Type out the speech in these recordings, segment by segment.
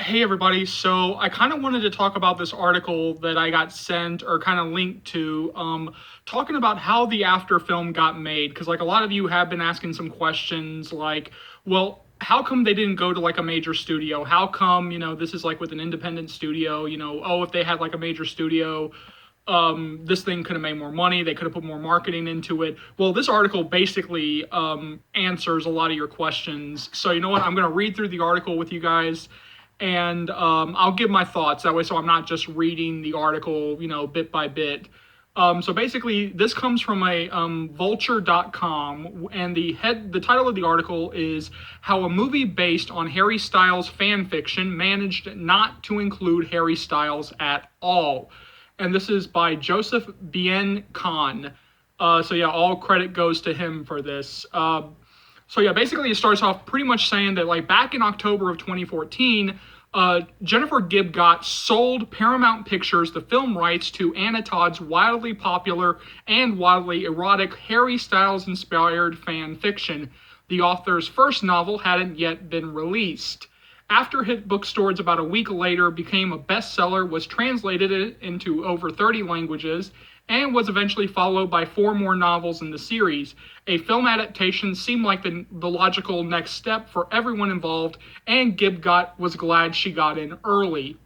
Hey everybody, so I kind of wanted to talk about this article that I got sent or kind of linked to, talking about how the After film got made. Because, like, a lot of you have been asking some questions like, well, how come they didn't go to like a major studio? How come, this is like with an independent studio, oh, if they had like a major studio, this thing could have made more money. They could have put more marketing into it. Well, this article basically answers a lot of your questions. So, you know what? I'm going to read through the article with you guys and I'll give my thoughts that way, so I'm not just reading the article, bit by bit. So basically, this comes from a vulture.com, and the title of the article is "How a Movie Based on Harry Styles Fan Fiction Managed Not to Include Harry Styles at All," and this is by Joseph Bien Khan. So yeah, all credit goes to him for this. So yeah, basically it starts off pretty much saying that like back in October of 2014, Jennifer Gibgot sold Paramount Pictures the film rights to Anna Todd's wildly popular and wildly erotic Harry Styles-inspired fan fiction. The author's first novel hadn't yet been released. After hit bookstores about a week later, became a bestseller, was translated into over 30 languages, and was eventually followed by 4 more novels in the series. A film adaptation seemed like the logical next step for everyone involved, and Gibgot was glad she got in early.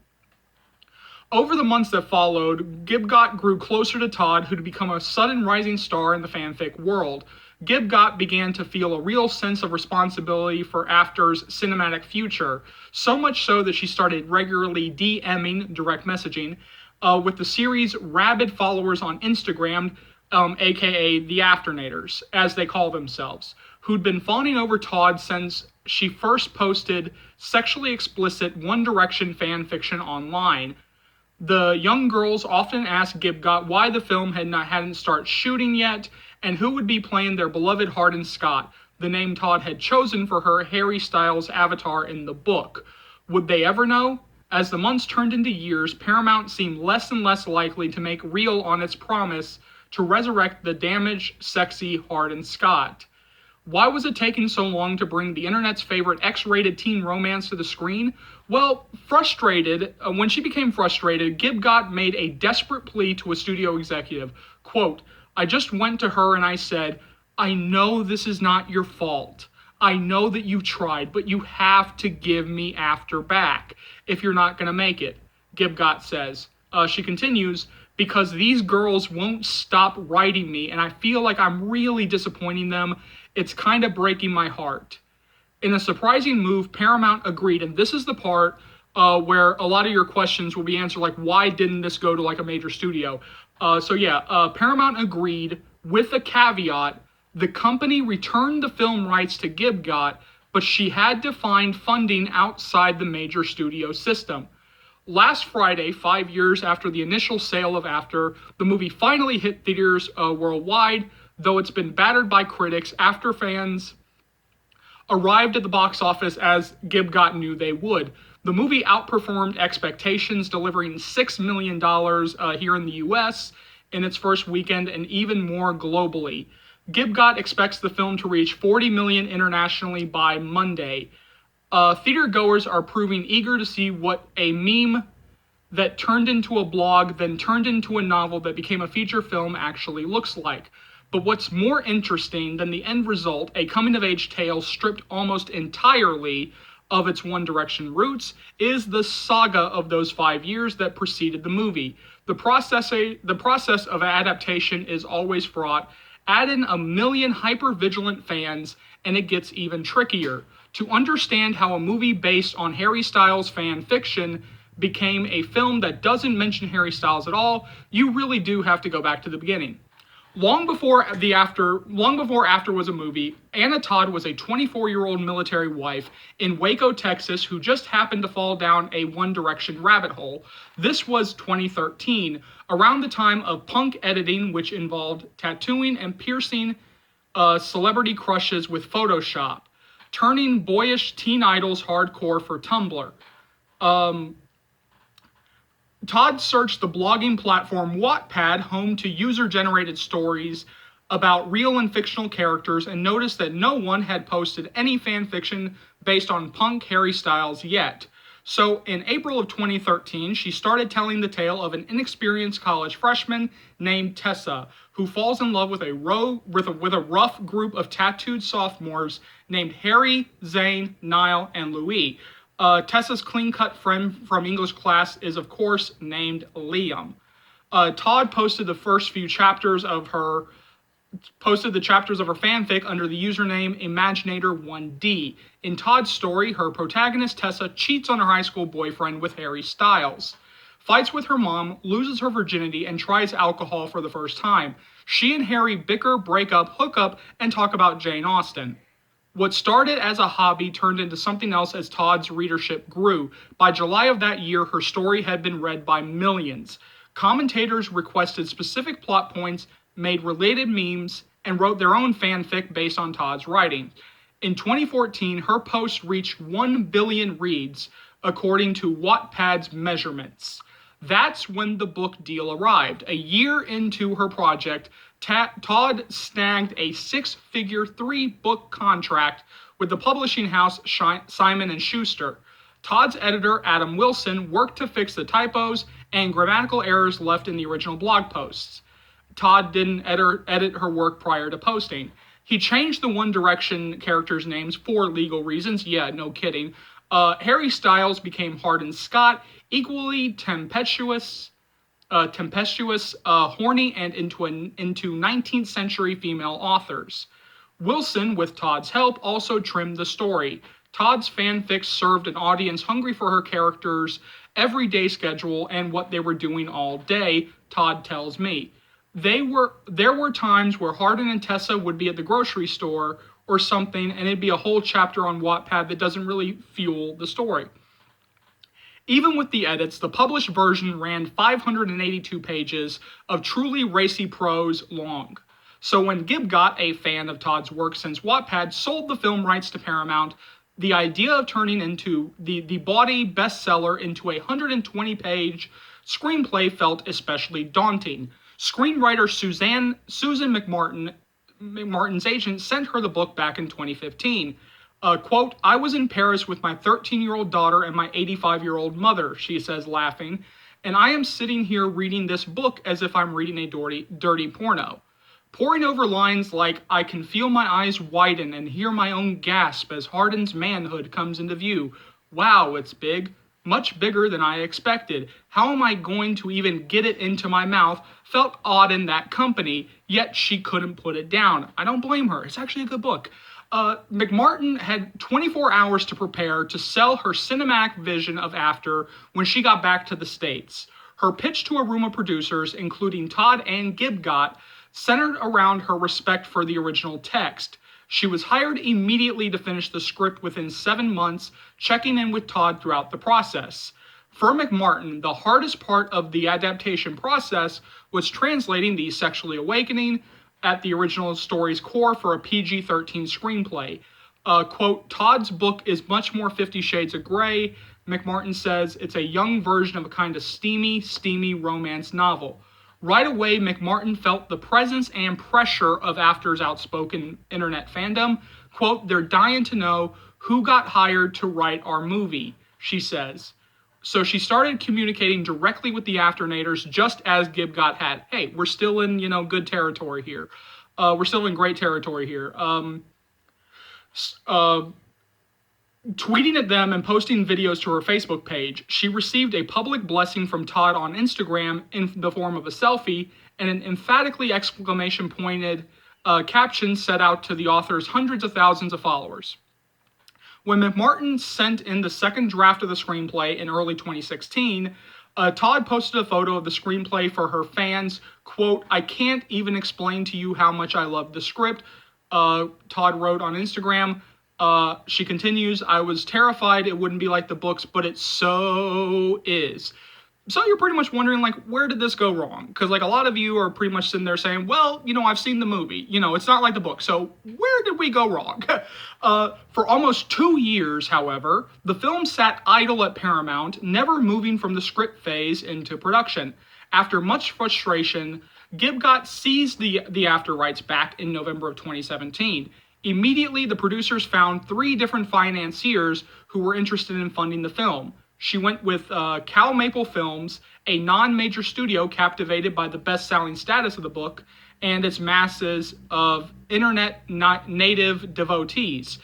Over the months that followed, Gibgot grew closer to Todd, who'd become a sudden rising star in the fanfic world. Gibgot began to feel a real sense of responsibility for After's cinematic future, so much so that she started regularly DMing, direct messaging, with the series' rabid followers on Instagram, aka the Afternators, as they call themselves, who'd been fawning over Todd since she first posted sexually explicit One Direction fan fiction online. The young girls often asked Gibgot why the film hadn't started shooting yet, and who would be playing their beloved Hardin Scott, the name Todd had chosen for her Harry Styles avatar in the book. Would they ever know? As the months turned into years, Paramount seemed less and less likely to make real on its promise to resurrect the damaged, sexy Hardin Scott. Why was it taking so long to bring the internet's favorite X-rated teen romance to the screen? Well, when she became frustrated, Gibgot made a desperate plea to a studio executive. Quote, "I just went to her and I said, I know this is not your fault. I know that you tried, but you have to give me After back if you're not going to make it," Gibgot says. She continues, "Because these girls won't stop writing me, and I feel like I'm really disappointing them. It's kind of breaking my heart." In a surprising move, Paramount agreed, and this is the part where a lot of your questions will be answered, like why didn't this go to like a major studio? Paramount agreed with a caveat. The company returned the film rights to Gibgot, but she had to find funding outside the major studio system. Last Friday, 5 years after the initial sale of After, the movie finally hit theaters worldwide, though it's been battered by critics. After fans arrived at the box office as Gibgot knew they would. The movie outperformed expectations, delivering $6 million here in the US in its first weekend and even more globally. Gibgot expects the film to reach 40 million internationally by Monday. Theater goers are proving eager to see what a meme that turned into a blog, then turned into a novel that became a feature film actually looks like. But what's more interesting than the end result, a coming-of-age tale stripped almost entirely of its One Direction roots, is the saga of those 5 years that preceded the movie. The process of adaptation is always fraught. Add in a million hyper-vigilant fans, and it gets even trickier. To understand how a movie based on Harry Styles fan fiction became a film that doesn't mention Harry Styles at all, you really do have to go back to the beginning. Long before After was a movie, Anna Todd was a 24-year-old military wife in Waco, Texas, who just happened to fall down a One Direction rabbit hole. This was 2013, around the time of punk editing, which involved tattooing and piercing celebrity crushes with Photoshop, turning boyish teen idols hardcore for Tumblr. Todd searched the blogging platform Wattpad, home to user-generated stories about real and fictional characters, and noticed that no one had posted any fanfiction based on punk Harry Styles yet. So in April of 2013, she started telling the tale of an inexperienced college freshman named Tessa, who falls in love with with a rough group of tattooed sophomores named Harry, Zane, Niall, and Louis. Tessa's clean-cut friend from English class is, of course, named Liam. Todd posted the chapters of her fanfic under the username Imaginator1D. In Todd's story, her protagonist Tessa cheats on her high school boyfriend with Harry Styles, fights with her mom, loses her virginity, and tries alcohol for the first time. She and Harry bicker, break up, hook up, and talk about Jane Austen. What started as a hobby turned into something else as Todd's readership grew. By July of that year, her story had been read by millions. Commentators requested specific plot points, made related memes, and wrote their own fanfic based on Todd's writing. In 2014, her post reached 1 billion reads, according to Wattpad's measurements. That's when the book deal arrived. A year into her project, Todd snagged a six-figure 3-book contract with the publishing house Simon & Schuster. Todd's editor, Adam Wilson, worked to fix the typos and grammatical errors left in the original blog posts. Todd didn't edit her work prior to posting. He changed the One Direction characters' names for legal reasons. Yeah, no kidding. Harry Styles became Hardin Scott, equally tempestuous, horny, and into 19th century female authors. Wilson, with Todd's help, also trimmed the story. Todd's fanfics served an audience hungry for her characters' everyday schedule and what they were doing all day, Todd tells me. There were times where Hardin and Tessa would be at the grocery store or something, and it'd be a whole chapter on Wattpad that doesn't really fuel the story. Even with the edits, the published version ran 582 pages of truly racy prose long. So when Gibgot, a fan of Todd's work since Wattpad, sold the film rights to Paramount, the idea of turning into the bawdy bestseller into a 120-page screenplay felt especially daunting. Screenwriter Susan McMartin's agent, sent her the book back in 2015. Quote, "I was in Paris with my 13-year-old daughter and my 85-year-old mother," she says, laughing, "and I am sitting here reading this book as if I'm reading a dirty porno. Poring over lines like, I can feel my eyes widen and hear my own gasp as Hardin's manhood comes into view. Wow, it's big. Much bigger than I expected. How am I going to even get it into my mouth? Felt odd in that company, yet she couldn't put it down. I don't blame her. It's actually a good book." McMartin had 24 hours to prepare to sell her cinematic vision of After when she got back to the States. Her pitch to a room of producers, including Todd and Gibgot, centered around her respect for the original text. She was hired immediately to finish the script within 7 months, checking in with Todd throughout the process. For McMartin, the hardest part of the adaptation process was translating the sexually awakening at the original story's core for a PG-13 screenplay. Quote, "Todd's book is much more 50 Shades of Grey," McMartin says. "It's a young version of a kind of steamy romance novel." Right away, McMartin felt the presence and pressure of After's outspoken internet fandom. Quote, "They're dying to know who got hired to write our movie," she says. So she started communicating directly with the Afternators just as Gibgot had. Hey, we're still in, good territory here. We're still in great territory here. Tweeting at them and posting videos to her Facebook page, she received a public blessing from Todd on Instagram in the form of a selfie and an emphatically exclamation-pointed caption set out to the author's hundreds of thousands of followers. When McMartin sent in the second draft of the screenplay in early 2016, Todd posted a photo of the screenplay for her fans. Quote, "I can't even explain to you how much I love the script," Todd wrote on Instagram. She continues, "I was terrified it wouldn't be like the books, but it so is." So you're pretty much wondering, where did this go wrong? Because, a lot of you are pretty much sitting there saying, well, I've seen the movie. It's not like the book. So where did we go wrong? For almost 2 years, however, the film sat idle at Paramount, never moving from the script phase into production. After much frustration, Gibgot seized the After rights back in November of 2017. Immediately, the producers found 3 different financiers who were interested in funding the film. She went with Cal Maple Films, a non-major studio captivated by the best-selling status of the book and its masses of internet native devotees.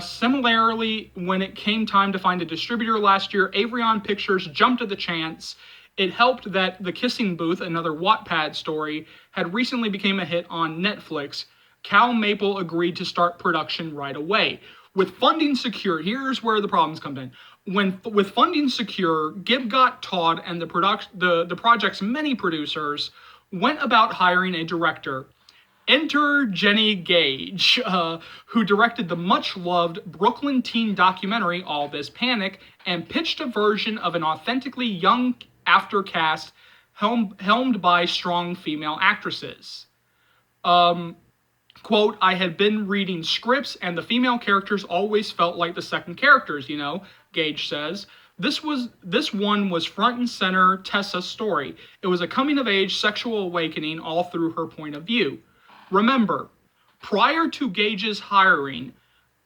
Similarly, when it came time to find a distributor last year, Avrion Pictures jumped at the chance. It helped that The Kissing Booth, another Wattpad story, had recently become a hit on Netflix. Cal Maple agreed to start production right away. With funding secure, here's where the problems come in. With funding secure, Gibgot Todd and the project's many producers went about hiring a director. Enter Jenny Gage, who directed the much-loved Brooklyn teen documentary All This Panic and pitched a version of an authentically young aftercast helmed by strong female actresses. Quote, I had been reading scripts and the female characters always felt like the second characters, Gage says. This one was front and center Tessa's story. It was a coming-of-age sexual awakening all through her point of view. Remember, prior to Gage's hiring,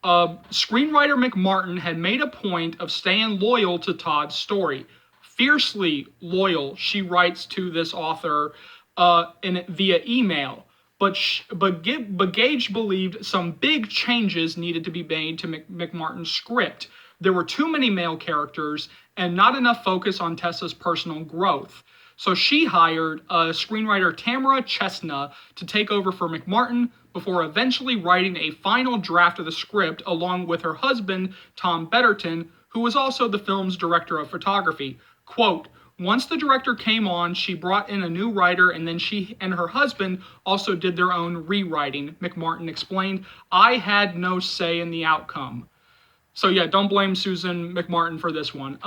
screenwriter McMartin had made a point of staying loyal to Todd's story. Fiercely loyal, she writes to this author via email. But Gage believed some big changes needed to be made to McMartin's script. There were too many male characters and not enough focus on Tessa's personal growth. So she hired screenwriter Tamara Chesna to take over for McMartin before eventually writing a final draft of the script along with her husband, Tom Betterton, who was also the film's director of photography. Quote, once the director came on, she brought in a new writer, and then she and her husband also did their own rewriting, McMartin explained. I had no say in the outcome. So yeah, don't blame Susan McMartin for this one.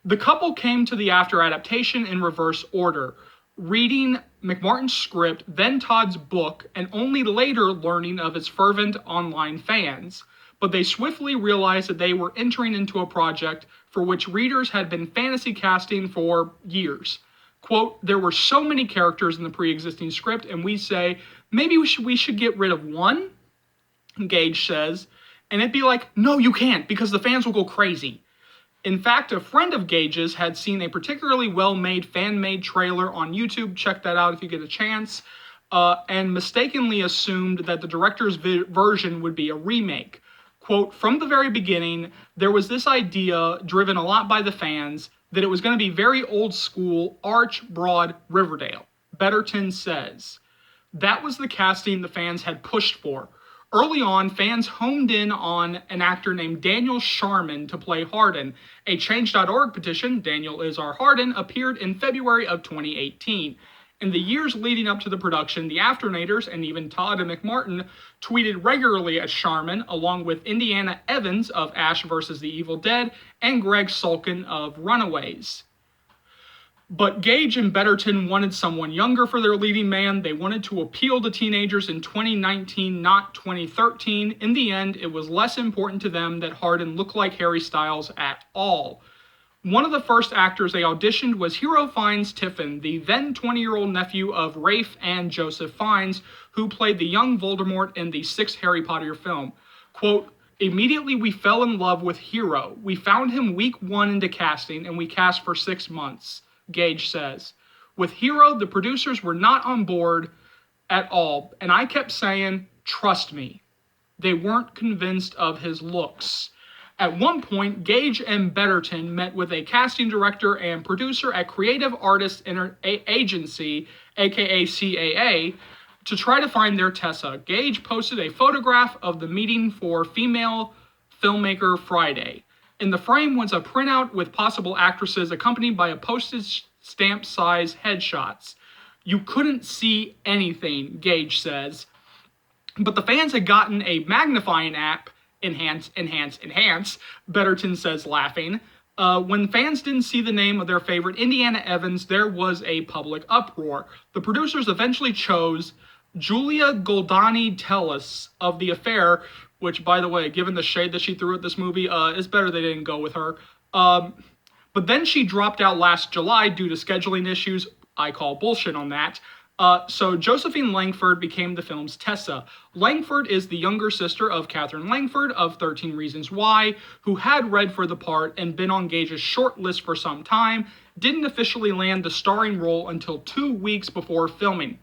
The couple came to the after adaptation in reverse order, reading McMartin's script, then Todd's book, and only later learning of its fervent online fans. But they swiftly realized that they were entering into a project for which readers had been fantasy casting for years. Quote, there were so many characters in the pre-existing script, and we say, maybe we should get rid of one, Gage says, and it'd be like, no, you can't, because the fans will go crazy. In fact, a friend of Gage's had seen a particularly well-made fan-made trailer on YouTube, check that out if you get a chance, and mistakenly assumed that the director's version would be a remake. Quote, from the very beginning, there was this idea, driven a lot by the fans, that it was going to be very old school, arch, broad Riverdale. Betterton says. That was the casting the fans had pushed for. Early on, fans homed in on an actor named Daniel Sharman to play Hardin. A Change.org petition, Daniel is our Hardin, appeared in February of 2018. In the years leading up to the production, the Afternators and even Todd and McMartin tweeted regularly at Sharman, along with Indiana Evans of Ash vs. the Evil Dead and Greg Sulkin of Runaways. But Gage and Betterton wanted someone younger for their leading man. They wanted to appeal to teenagers in 2019, not 2013. In the end, it was less important to them that Hardin looked like Harry Styles at all. One of the first actors they auditioned was Hero Fiennes Tiffin, the then 20-year-old nephew of Rafe and Joseph Fiennes, who played the young Voldemort in the sixth Harry Potter film. Quote, immediately we fell in love with Hero. We found him week 1 into casting, and we cast for 6 months, Gage says. With Hero, the producers were not on board at all, and I kept saying, trust me. They weren't convinced of his looks. At one point, Gage and Betterton met with a casting director and producer at Creative Artists Agency, aka CAA, to try to find their Tessa. Gage posted a photograph of the meeting for Female Filmmaker Friday. In the frame was a printout with possible actresses accompanied by a postage stamp size headshots. You couldn't see anything, Gage says. But the fans had gotten a magnifying app, enhance, Betterton says, laughing. When fans didn't see the name of their favorite Indiana Evans, there was a public uproar. The producers eventually chose Julia Goldani Tellis of The Affair, which, by the way, given the shade that she threw at this movie, it's better they didn't go with her. But then she dropped out last July due to scheduling issues. I call bullshit on that. So Josephine Langford became the film's Tessa. Langford is the younger sister of Catherine Langford of 13 Reasons Why, who had read for the part and been on Gage's short list for some time, didn't officially land the starring role until 2 weeks before filming.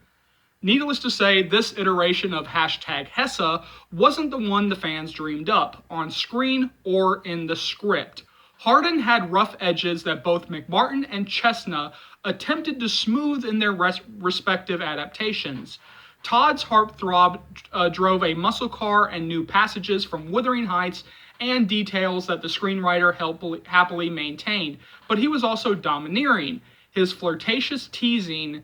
Needless to say, this iteration of hashtag Hessa wasn't the one the fans dreamed up, on screen or in the script. Hardin had rough edges that both McMartin and Chesna attempted to smooth in their respective adaptations. Todd's heartthrob drove a muscle car and knew passages from Wuthering Heights and details that the screenwriter happily maintained, but he was also domineering. His flirtatious teasing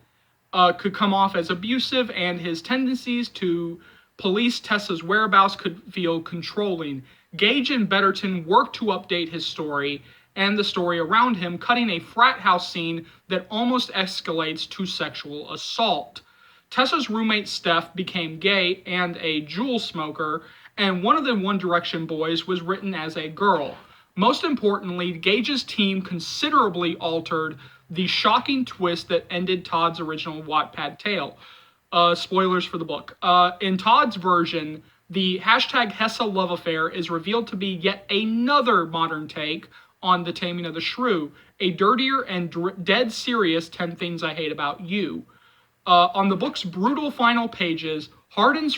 could come off as abusive, and his tendencies to police Tessa's whereabouts could feel controlling. Gage and Betterton worked to update his story and the story around him, cutting a frat house scene that almost escalates to sexual assault. Tessa's roommate Steph became gay and a jewel smoker, and one of the One Direction boys was written as a girl. Most importantly, Gage's team considerably altered the shocking twist that ended Todd's original Wattpad tale. Spoilers for the book. In Todd's version, the hashtag Hessa love affair is revealed to be yet another modern take on The Taming of the Shrew, a dirtier and dead serious 10 Things I Hate About You. On the book's brutal final pages, Hardin's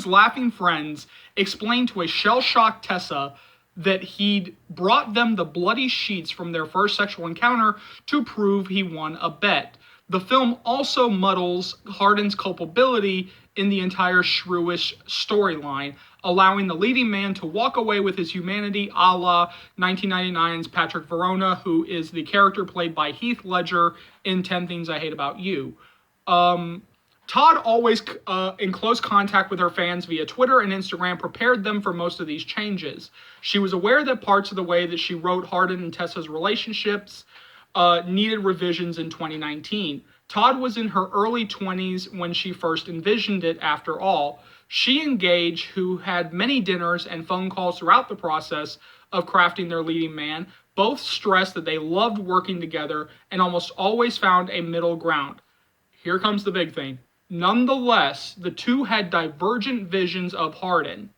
laughing friends explain to a shell-shocked Tessa that he'd brought them the bloody sheets from their first sexual encounter to prove he won a bet. The film also muddles Hardin's culpability in the entire shrewish storyline, allowing the leading man to walk away with his humanity, a la 1999's Patrick Verona, who is the character played by Heath Ledger in 10 Things I Hate About You. Todd, always in close contact with her fans via Twitter and Instagram, prepared them for most of these changes. She was aware that parts of the way that she wrote Hardin and Tessa's relationships needed revisions in 2019. Todd was in her early 20s when she first envisioned it, after all. She and Gage, who had many dinners and phone calls throughout the process of crafting their leading man, both stressed that they loved working together and almost always found a middle ground. Here comes the big thing. Nonetheless, the two had divergent visions of Hardin.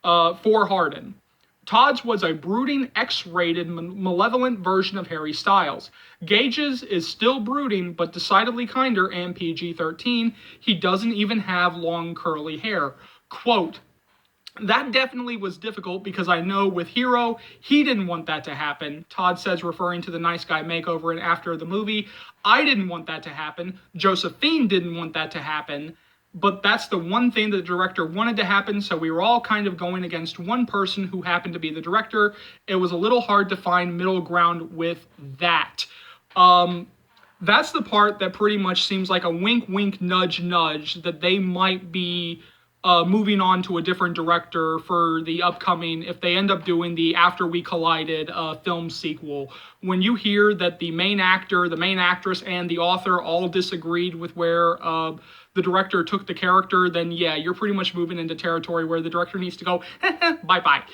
For Hardin. Todd's was a brooding, X-rated, malevolent version of Harry Styles. Gage's is still brooding, but decidedly kinder and PG-13. He doesn't even have long curly hair. Quote, "That definitely was difficult because I know with Hero, he didn't want that to happen," Todd says, referring to the nice guy makeover and after the movie. "I didn't want that to happen. Josephine didn't want that to happen. But that's the one thing that the director wanted to happen, so we were all kind of going against one person who happened to be the director. It was a little hard to find middle ground with that." That's the part that pretty much seems like a wink, wink, nudge, nudge that they might be moving on to a different director for the upcoming, if they end up doing the After We Collided film sequel. When you hear that the main actor, the main actress, and the author all disagreed with where the director took the character, then yeah, you're pretty much moving into territory where the director needs to go, bye-bye.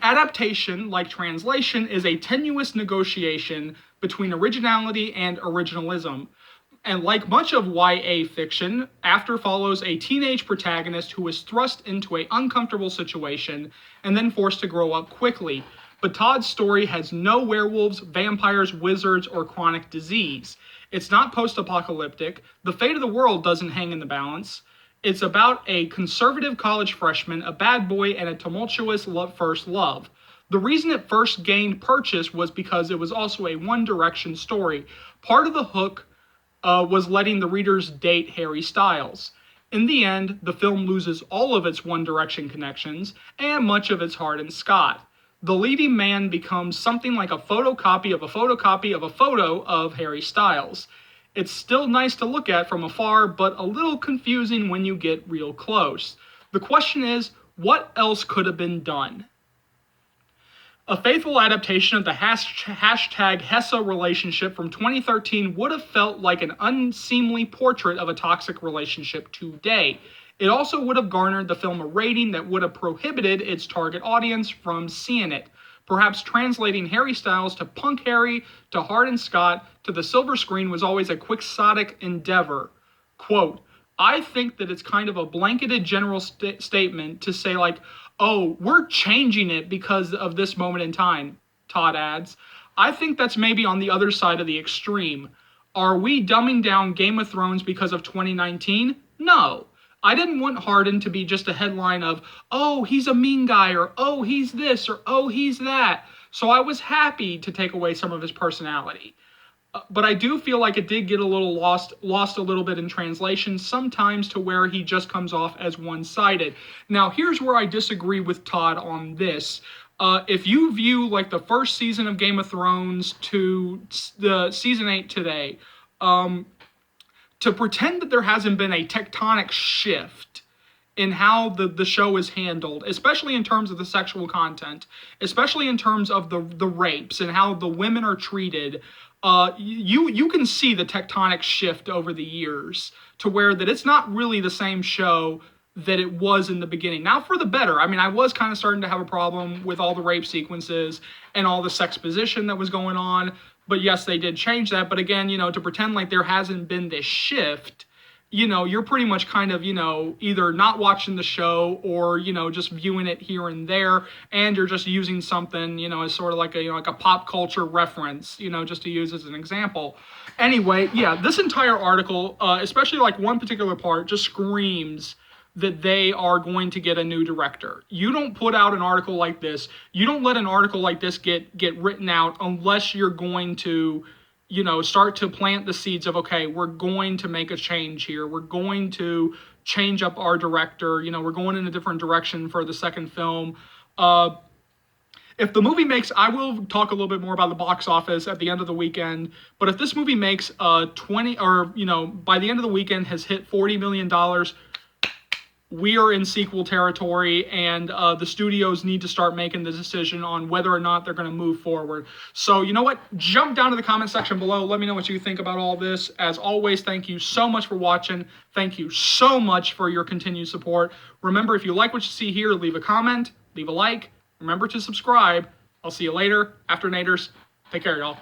Adaptation, like translation, is a tenuous negotiation between originality and originalism. And like much of YA fiction, After follows a teenage protagonist who is thrust into an uncomfortable situation and then forced to grow up quickly. But Todd's story has no werewolves, vampires, wizards, or chronic disease. It's not post-apocalyptic. The fate of the world doesn't hang in the balance. It's about a conservative college freshman, a bad boy, and a tumultuous first love. The reason it first gained purchase was because it was also a One Direction story. Part of the hook was letting the readers date Harry Styles. In the end, the film loses all of its One Direction connections and much of its Hardin Scott. The leading man becomes something like a photocopy of a photocopy of a photo of Harry Styles. It's still nice to look at from afar, but a little confusing when you get real close. The question is, what else could have been done? A faithful adaptation of the hashtag Hessa relationship from 2013 would have felt like an unseemly portrait of a toxic relationship today. It also would have garnered the film a rating that would have prohibited its target audience from seeing it. Perhaps translating Harry Styles to Punk Harry, to Hard and Scott, to the silver screen was always a quixotic endeavor. Quote, I think that it's kind of a blanketed general statement to say, like, oh, we're changing it because of this moment in time, Todd adds. I think that's maybe on the other side of the extreme. Are we dumbing down Game of Thrones because of 2019? No. I didn't want Harden to be just a headline of, oh, he's a mean guy, or oh, he's this, or oh, he's that. So I was happy to take away some of his personality. But I do feel like it did get a little lost a little bit in translation, sometimes to where he just comes off as one-sided. Now, here's where I disagree with Todd on this. If you view like the first season of Game of Thrones to the season 8 today, to pretend that there hasn't been a tectonic shift in how the show is handled, especially in terms of the sexual content, especially in terms of the rapes and how the women are treated, you can see the tectonic shift over the years to where that it's not really the same show that it was in the beginning. Now, for the better. I mean, I was kind of starting to have a problem with all the rape sequences and all the sexposition that was going on. But yes, they did change that. But again, to pretend like there hasn't been this shift, you're pretty much kind of, either not watching the show or, just viewing it here and there. And you're just using something, as sort of like a pop culture reference, just to use as an example. Anyway, yeah, this entire article, especially like one particular part, just screams that they are going to get a new director. You don't put out an article like this. You don't let an article like this get written out unless you're going to, start to plant the seeds of, okay, we're going to make a change here. We're going to change up our director. We're going in a different direction for the second film. If the movie makes, I will talk a little bit more about the box office at the end of the weekend, but if this movie makes by the end of the weekend has hit $40 million, we are in sequel territory, and the studios need to start making the decision on whether or not they're going to move forward. So, you know what? Jump down to the comment section below. Let me know what you think about all this. As always, thank you so much for watching. Thank you so much for your continued support. Remember, if you like what you see here, leave a comment, leave a like. Remember to subscribe. I'll see you later. After Naders. Take care, y'all.